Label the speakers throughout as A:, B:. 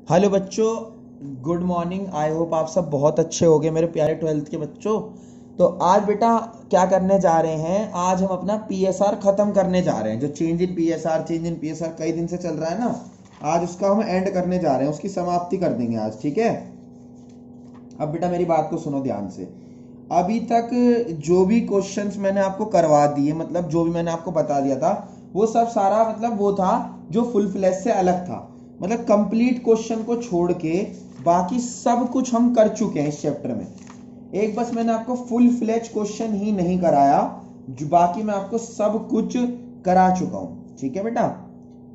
A: Hello बच्चों, good morning. I hope आप सब बहुत अच्छे होंगे मेरे प्यारे 12th के बच्चों। तो आज बेटा क्या करने जा रहे हैं, आज हम अपना पीएसआर खत्म करने जा रहे हैं। जो चेंज इन पीएसआर कई दिन से चल रहा है ना, आज उसका हम एंड करने जा रहे हैं, उसकी समाप्ति कर देंगे आज। ठीक है, अब बेटा मेरी बात को सुनो ध्यान से। अभी तक जो भी क्वेश्चंस मैंने आपको करवा दिए, मतलब जो भी मैंने आपको बता दिया था, वो सब सारा मतलब वो था जो फुल फ्लैश से अलग था। मतलब कंप्लीट क्वेश्चन को छोड़ के बाकी सब कुछ हम कर चुके हैं इस चैप्टर में। एक बस मैंने आपको फुल फ्लैश क्वेश्चन ही नहीं कराया, जो बाकी मैं आपको सब कुछ करा चुका हूं। ठीक है बेटा,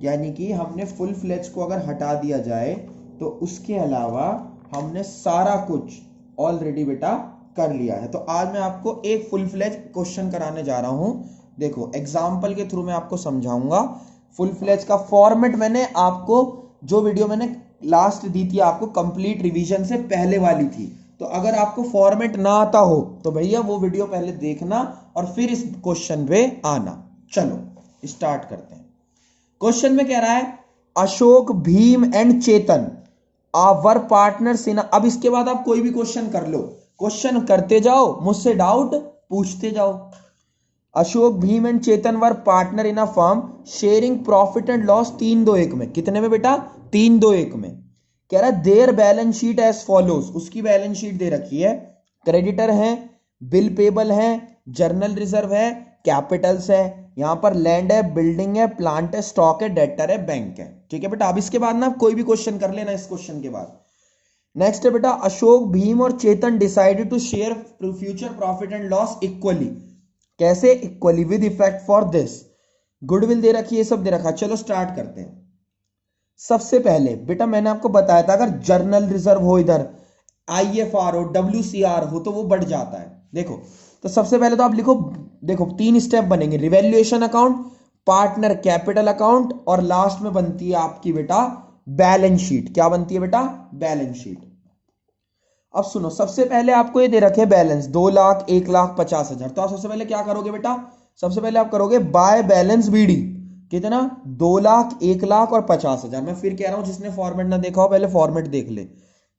A: यानी कि हमने फुल फ्लैश को अगर हटा दिया जाए तो उसके अलावा हमने सारा कुछ ऑलरेडी बेटा कर लिया है। तो आज मैं आपको एक फुल फ्लैश क्वेश्चन कराने जा रहा हूं। देखो एग्जाम्पल के थ्रू मैं आपको समझाऊंगा। फुल फ्लैश का फॉर्मेट मैंने आपको, जो वीडियो मैंने लास्ट दी थी आपको कंप्लीट रिवीजन से पहले वाली थी, तो अगर आपको फॉर्मेट ना आता हो तो भैया वो वीडियो पहले देखना और फिर इस क्वेश्चन पे आना। चलो स्टार्ट करते हैं। क्वेश्चन में कह रहा है Ashok, Bhim and Chetan our partners in. अब इसके बाद आप कोई भी क्वेश्चन कर लो, क्वेश्चन करते जाओ, मुझसे डाउट पूछते जाओ। Ashok, Bhim and Chetan were partner in a firm sharing profit and loss 3-2-1 में। कितने में बेटा? 3-2-1 में। कह रहा है their balance sheet as follows. उसकी बैलेंस शीट दे रखी है। क्रेडिटर है, बिल पेबल है, जर्नल रिजर्व है, कैपिटल्स है, यहां पर लैंड है, बिल्डिंग है, प्लांट है, स्टॉक है, डेटर है, बैंक है। ठीक है बेटा, अब इसके बाद ना कोई भी क्वेश्चन कर लेना इस क्वेश्चन के बाद। नेक्स्ट है बेटा अशोक, भीम और Chetan decided to share future profit and loss equally. कैसे equally? With effect for this. Goodwill दे रखी है, ये सब दे रखा है। चलो स्टार्ट करते हैं। सबसे पहले बेटा मैंने आपको बताया था अगर जर्नल रिजर्व हो, इधर आईएफआर हो, डब्ल्यूसीआर हो, तो वो बढ़ जाता है। देखो तो सबसे पहले तो आप लिखो, देखो 3 स्टेप बनेंगे, revaluation account, partner capital account, और लास्ट में बनती है आपकी बेटा बैलेंस शीट। क्या बनती है बेटा? Balance sheet. अब सुनो, सबसे पहले आपको ये दे रखे बैलेंस 2 लाख, 1 लाख, 50,000। तो आप सबसे पहले क्या करोगे बेटा? सबसे पहले आप करोगे बाय बैलेंस बीडी। कितना? 2 लाख, 1 लाख और 50,000। मैं फिर कह रहा हूं, जिसने फॉर्मेट ना देखा हो पहले फॉर्मेट देख ले।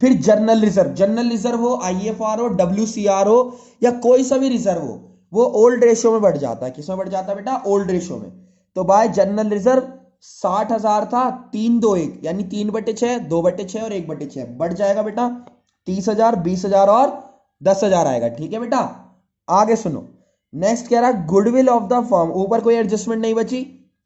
A: फिर जर्नल रिजर्व, जर्नल रिजर्व हो, आईएफआर हो, डब्ल्यूसीआर हो, या कोई सा भी रिजर्व हो, वो ओल्ड रेशियो में बढ़ जाता है। किसमें बढ़ जाता है बेटा? ओल्ड रेशियो में। तो बाय जर्नल रिजर्व 60,000 था, 3-2-1 यानी 3/6, 2/6 और 1/6 बढ़ जाएगा बेटा 30,000, 20,000 और 10,000 आएगा। ठीक है बेटा, आगे सुनो। नेक्स्ट कह रहा है गुडविल ऑफ द फर्म। ऊपर कोई एडजस्टमेंट नहीं बची,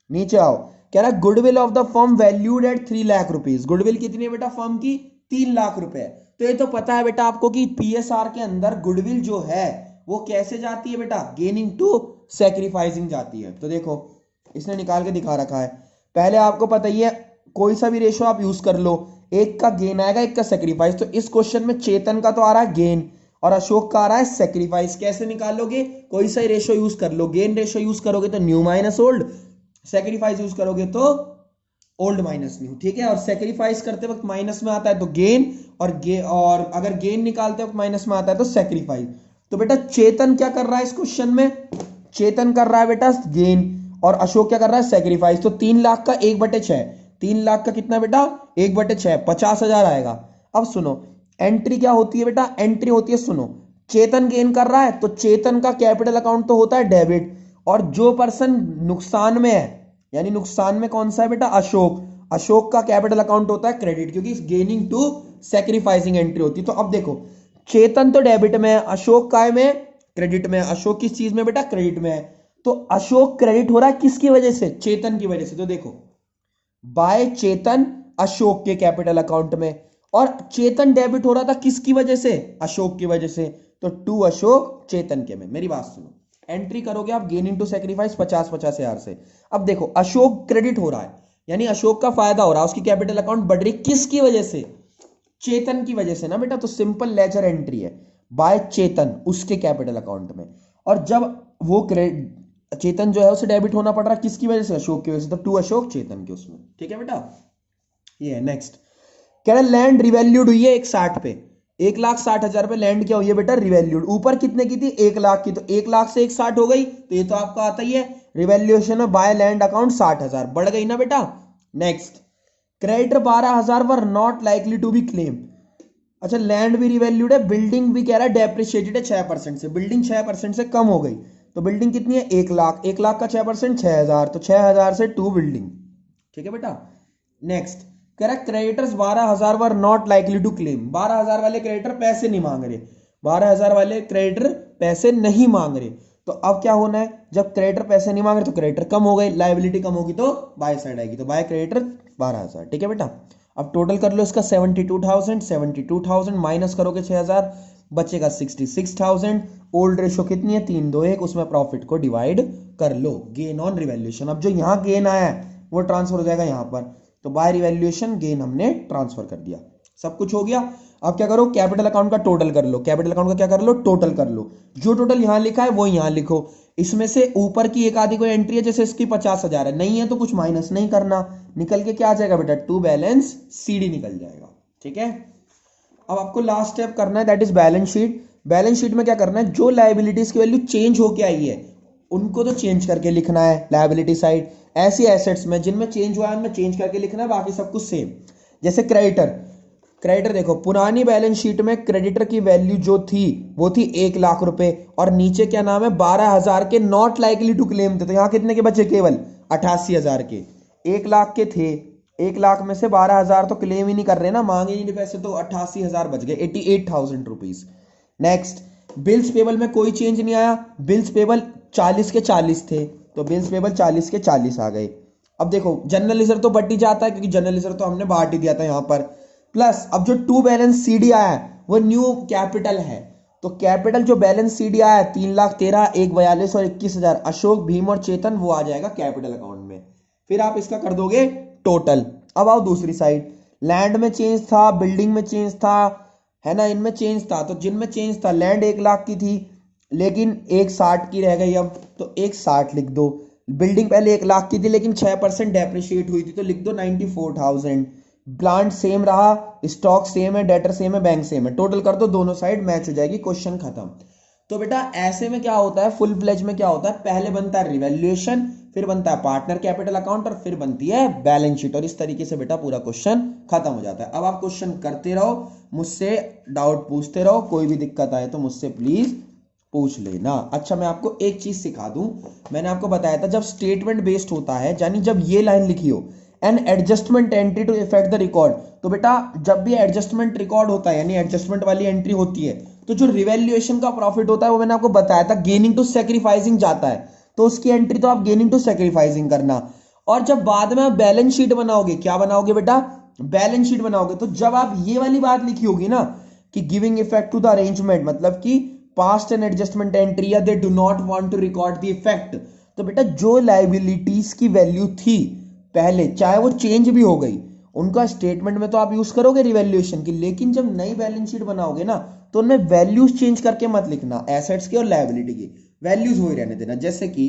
A: नीचे आओ। कह रहा है goodwill of the firm valued at 3 lakh rupees. Goodwill कितनी है बेटा फर्म की? 3 लाख रुपए। तो ये तो पता है बेटा आपको कि पीएसआर के अंदर गुडविल जो है वो कैसे जाती है बेटा? गेनिंग टू सेक्रीफाइसिंग जाती है। तो देखो इसने निकाल के दिखा रखा है। पहले आपको पता ही है, कोई सा भी रेशो आप यूज कर लो, एक का गेन आएगा, एक का सेक्रीफाइस। तो इस क्वेश्चन में चेतन का तो आ रहा है गेन और अशोक का आ रहा है सेक्रीफाइस। कैसे निकालोगे? कोई सा रेशो यूज कर लो। गेन रेशो यूज करोगे तो new minus old, sacrifice use करोगे तो ओल्ड माइनस न्यू। ठीक है, और सेक्रीफाइस करते वक्त माइनस में आता है तो गेन, और अगर गेन निकालते वक्त माइनस में आता है तो सेक्रीफाइस। तो बेटा चेतन क्या कर रहा है इस क्वेश्चन में? चेतन कर रहा है बेटा गेन और अशोक क्या कर रहा है? सेक्रीफाइस। तो 3 लाख का 1/6, 3 लाख का कितना बेटा? 1/6, 50,000 आएगा। अब सुनो एंट्री क्या होती है बेटा? एंट्री होती है, सुनो, चेतन गेन कर रहा है तो चेतन का कैपिटल अकाउंट तो होता है डेबिट, और जो पर्सन नुकसान में है, यानी नुकसान में कौन सा है बेटा? अशोक, अशोक का कैपिटल अकाउंट होता है क्रेडिट, क्योंकि गेनिंग टू सेक्रीफाइसिंग एंट्री होती है। तो अब देखो चेतन तो डेबिट में है, अशोक काय में? क्रेडिट में। अशोक किस चीज में बेटा? क्रेडिट में है। तो अशोक क्रेडिट हो रहा है किसकी वजह से? चेतन की वजह से। तो देखो बाय चेतन अशोक के कैपिटल अकाउंट में, और चेतन डेबिट हो रहा था किसकी वजह से? अशोक की वजह से। तो 2 अशोक चेतन के में। मेरी बात सुनो, एंट्री करोगे आप गेन इनटू सेक्रीफाइस 50,000 से। अब देखो अशोक क्रेडिट हो रहा है, यानी अशोक का फायदा हो रहा है, उसकी कैपिटल अकाउंट बढ़ रही, किसकी वजह से? चेतन की वजह से ना बेटा। तो सिंपल लेजर एंट्री है बाय चेतन उसके कैपिटल अकाउंट में, और जब वो चेतन जो है उसे डेबिट होना पड़ रहा है किसकी वजह से? अशोक की वजह से। तो 2 अशोक चेतन के उसमें। ठीक है बेटा, ये है। नेक्स्ट कह रहा है लैंड रिवैल्यूड हुई है 160 पे, 1,60,000 पे लैंड क्या हुई है बेटा? रिवैल्यूड। ऊपर कितने की थी? 1 लाख की, तो 1 लाख से 160 हो गई, तो ये तो आपका आता ही है रिवैल्यूएशन में बाय लैंड अकाउंट 60,000 बढ़ गई ना बेटा। Next creditor 12,000 were not likely to be claim. अच्छा, लैंड भी रिवैल्यूड है, बिल्डिंग भी कह रहा है डेप्रिशिएटेड है 6% से, बिल्डिंग 6% से कम हो गई, तो बिल्डिंग कितनी है 1,00,000, 1,00,000 का 6% 6,000, तो 6,000 से 2 बिल्डिंग। ठीक है बेटा। नेक्स्ट कह रहा है creditors 12,000 were not likely to claim, 12,000 वाले क्रेडिटर पैसे नहीं मांग रहे, 12,000 वाले क्रेडिटर पैसे नहीं मांग रहे, तो अब क्या होना है, जब क्रेडिटर पैसे नहीं मांग रहे तो क्रेडिटर कम हो गए, लायबिलिटी कम होगी तो बाय साइड आएगी, तो बाय क्रेडिटर 12,000। ठीक है बेटा। अब टोटल कर लो इसका 72,000, 72,000 माइनस करोगे 6,000, बचेगा 66,000। ओल्ड रेशो कितनी है 3:1, उसमें प्रॉफिट को डिवाइड कर लो, गेन ऑन रिवैल्यूएशन। अब जो यहाँ गेन आया है वो ट्रांसफर हो जाएगा यहाँ पर, तो बाय रिवैल्यूएशन गेन हमने ट्रांसफर कर दिया, सब कुछ हो गया। अब क्या करो, कैपिटल अकाउंट का टोटल कर लो, कैपिटल अकाउंट का क्या कर लो, टोटल कर लो, जो टोटल यहां लिखा है वो यहां लिखो, इसमें से ऊपर की एक आधी कोई एंट्री है, जैसे इसकी 50,000 है, नहीं है तो कुछ माइनस नहीं करना, निकल के क्या आ जाएगा बेटा, टू बैलेंस सीडी निकल जाएगा। ठीक है। अब आपको लास्ट स्टेप करना है, that is balance sheet. Balance sheet में क्या करना है, जो लायबिलिटीज की वैल्यू चेंज होके आई है उनको तो चेंज करके लिखना है लायबिलिटी साइड, ऐसी एसेट्स में जिनमें चेंज हुआ है उनमें चेंज करके लिखना है, बाकी सब कुछ सेम। जैसे क्रेडिटर, क्रेडिटर देखो पुरानी बैलेंस शीट में क्रेडिटर की वैल्यू जो थी वो थी 1,00,000 रुपए, और नीचे क्या नाम है 12,000 के नॉट लाइकली टू क्लेम थे, तो यहां कितने के बचे, केवल 88,000 के। 1,00,000 के थे, 1,00,000 में से 12,000 तो क्लेम ही नहीं कर रहे ना, मांगे ही नहीं पैसे, तो 88,000 बच गए, 88,000 रुपीज। नेक्स्ट बिल्स पेबल में कोई चेंज नहीं आया, बिल्स पेबल 40 के 40 थे, तो बिल्स पेबल 40 के 40 आ गए। अब देखो जनरल लेजर तो बढ़ ही जाता है, क्योंकि जनरल लेजर तो हमने बांट ही दिया था यहाँ पर, प्लस अब जो टू बैलेंस सीडी आया है वो न्यू कैपिटल है, तो कैपिटल जो बैलेंस सीडी आया है 3,13,000, 1,42 और 21,000, अशोक, भीम और चेतन, वो आ जाएगा कैपिटल अकाउंट में। फिर आप इसका कर दोगे टोटल। अब आओ दूसरी साइड, लैंड में चेंज था, बिल्डिंग में चेंज था, है ना, इनमें चेंज था, तो जिनमें चेंज था, लैंड 1,00,000 की थी लेकिन 1,60 की रह गई, अब तो 1,60 लिख दो। बिल्डिंग पहले 1,00,000 की थी लेकिन 6% डेप्रिशिएट हुई थी, तो लिख दो 94,000। प्लांट सेम रहा, स्टॉक सेम है, डेटर सेम है, बैंक सेम है, टोटल कर दो, दोनों साइड मैच हो जाएगी, क्वेश्चन खत्म। तो बेटा ऐसे में क्या होता है, फुल फ्लेज में क्या होता है, पहले बनता है रिवैल्यूएशन, फिर बनता है पार्टनर कैपिटल अकाउंट, और फिर बनती है बैलेंस शीट, और इस तरीके से बेटा पूरा क्वेश्चन खत्म हो जाता है। अब आप क्वेश्चन करते रहो, मुझसे डाउट पूछते रहो, कोई भी दिक्कत आए तो मुझसे प्लीज पूछ लेना। अच्छा मैं आपको एक चीज सिखा दूं, मैंने आपको बताया था जब स्टेटमेंट बेस्ड होता है, यानी जब ये लाइन लिखी हो an adjustment entry to effect the record, तो बेटा जब भी एडजस्टमेंट रिकॉर्ड होता है यानी एडजस्टमेंट वाली एंट्री होती है, तो जो रिवैल्यूएशन का प्रॉफिट होता है वो मैंने आपको बताया था गेनिंग टू सैक्रिफाइसिंग जाता है, तो उसकी एंट्री तो आप गेनिंग टू सैक्रिफाइसिंग करना। और जब बाद में आप बैलेंस शीट बनाओगे, क्या बनाओगे बेटा, बैलेंस शीट बनाओगे, तो जब आप ये वाली बात लिखी होगी ना कि giving effect to the arrangement, मतलब कि पास्ट एंड एडजस्टमेंट एंट्री, या they do not want to record the effect, तो बेटा जो लायबिलिटीज की वैल्यू थी पहले, चाहे वो चेंज भी हो गई, उनका स्टेटमेंट में तो आप यूज करोगे रिवैल्यूएशन की, लेकिन जब नई बैलेंस शीट बनाओगे ना तो उनमें वैल्यूज चेंज करके मत लिखना, एसेट्स की और लायबिलिटी की वैल्यूज वही रहने देना। जैसे कि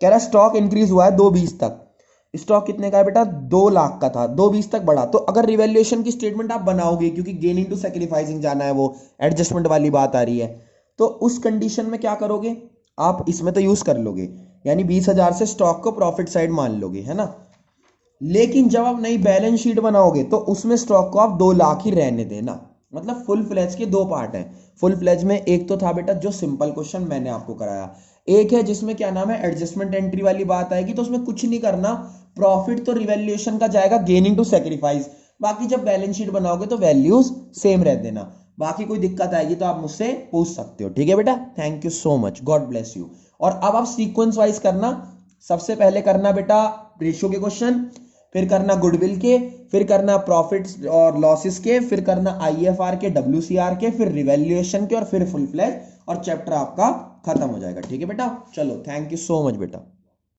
A: कह रहा स्टॉक इंक्रीज हुआ है 2,20 तक, स्टॉक कितने का है बेटा 2,00,000 का था, 2,20 तक बढ़ा, तो अगर रिवैल्यूएशन की स्टेटमेंट आप बनाओगे, क्योंकि गेनिंग टू सैक्रिफाइसिंग जाना है, वो एडजस्टमेंट वाली बात आ रही है, तो उस कंडीशन में क्या करोगे आप, इसमें तो यूज कर लोगे, यानी 20,000 से स्टॉक को प्रॉफिट साइड मान लोगे, है ना। लेकिन जब आप नई बैलेंस शीट बनाओगे तो उसमें स्टॉक को आप 2,00,000 ही रहने देना। मतलब फुल फ्लेज के दो पार्ट हैं, फुल फ्लेज में एक तो था बेटा जो सिंपल क्वेश्चन मैंने आपको कराया, एक है जिसमें क्या नाम है एडजस्टमेंट एंट्री वाली बात आएगी, तो उसमें कुछ नहीं करना, प्रॉफिट तो रिवैल्यूएशन का जाएगा गेनिंग टू सैक्रिफाइस, बाकी जब बैलेंस शीट बनाओगे तो वैल्यूज सेम रह देना। बाकी कोई दिक्कत आएगी तो आप मुझसे पूछ सकते हो, ठीक है बेटा। Thank you so much, God bless you. और अब आप सीक्वेंस वाइज करना, सबसे पहले करना बेटा रेशियो के क्वेश्चन, फिर करना गुडविल के, फिर करना प्रॉफिट्स और लॉसेस के, फिर करना आईएफआर के, डब्ल्यूसीआर के, फिर रिवैल्यूएशन के, और फिर फुल फ्लैश, और चैप्टर आपका खत्म हो जाएगा, ठीक है बेटा। चलो थैंक यू सो मच बेटा।